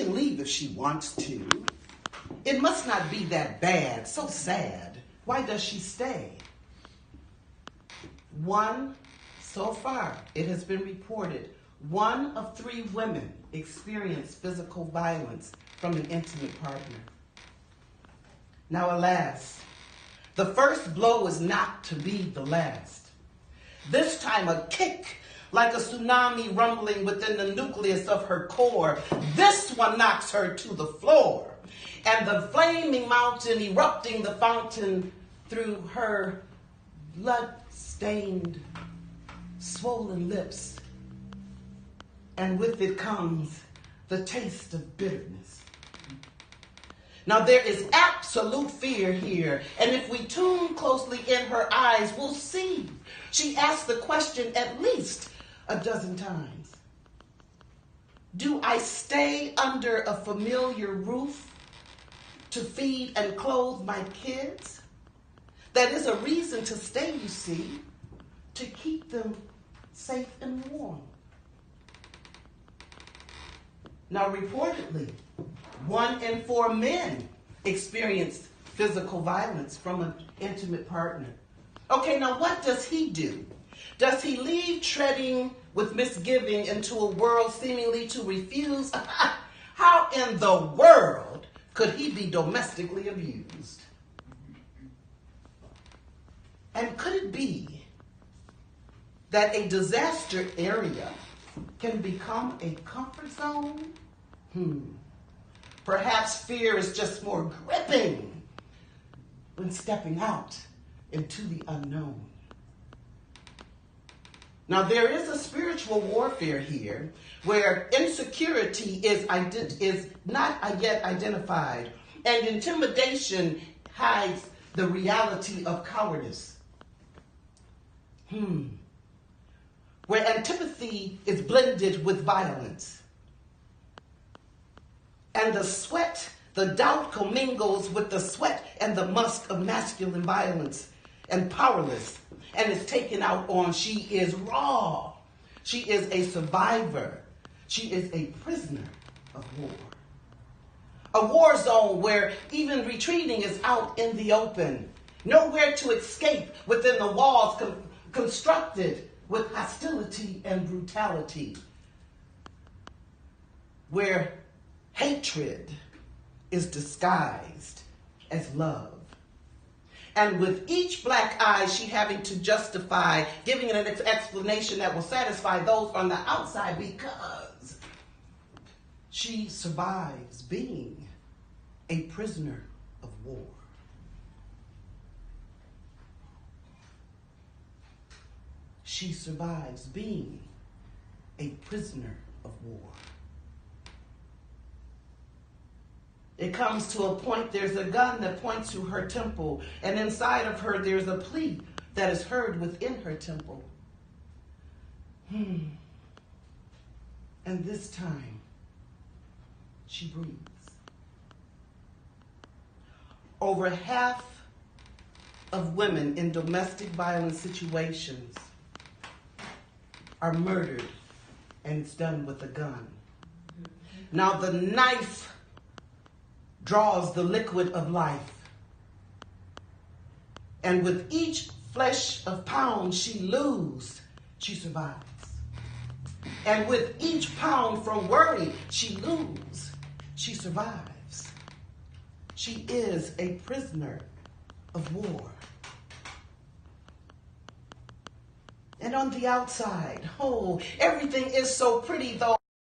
can leave if she wants to. It must not be that bad. So sad. Why does she stay? So far, it has been reported, 1 of 3 women experience physical violence from an intimate partner. Now, alas, the first blow is not to be the last. This time, a kick like a tsunami rumbling within the nucleus of her core. This one knocks her to the floor, and the flaming mountain erupting the fountain through her blood-stained, swollen lips. And with it comes the taste of bitterness. Now, there is absolute fear here, and if we tune closely in her eyes, we'll see. She asks the question at least a dozen times. Do I stay under a familiar roof to feed and clothe my kids? That is a reason to stay, you see, to keep them safe and warm. Now, reportedly, 1 in 4 men experience physical violence from an intimate partner. Okay, now what does he do? Does he leave treading with misgiving into a world seemingly to refuse? How in the world could he be domestically abused? And could it be that a disaster area can become a comfort zone? Perhaps fear is just more gripping when stepping out into the unknown. Now, there is a spiritual warfare here where insecurity is not yet identified, and intimidation hides the reality of cowardice. Where antipathy is blended with violence. And the doubt commingles with the sweat and the musk of masculine violence and powerless, and is taken out on. She is raw. She is a survivor. She is a prisoner of war. A war zone where even retreating is out in the open. Nowhere to escape within the walls constructed with hostility and brutality. Where hatred is disguised as love. And with each black eye, she having to justify, giving it an explanation that will satisfy those on the outside, because she survives being a prisoner of war. She survives being a prisoner of war. It comes to a point, there's a gun that points to her temple, and inside of her there's a plea that is heard within her temple. And this time, she breathes. Over half of women in domestic violence situations are murdered, and it's done with a gun. Now, the knife draws the liquid of life. And with each flesh of pound she loses, she survives. And with each pound from worry she loses, she survives. She is a prisoner of war. And on the outside, everything is so pretty, though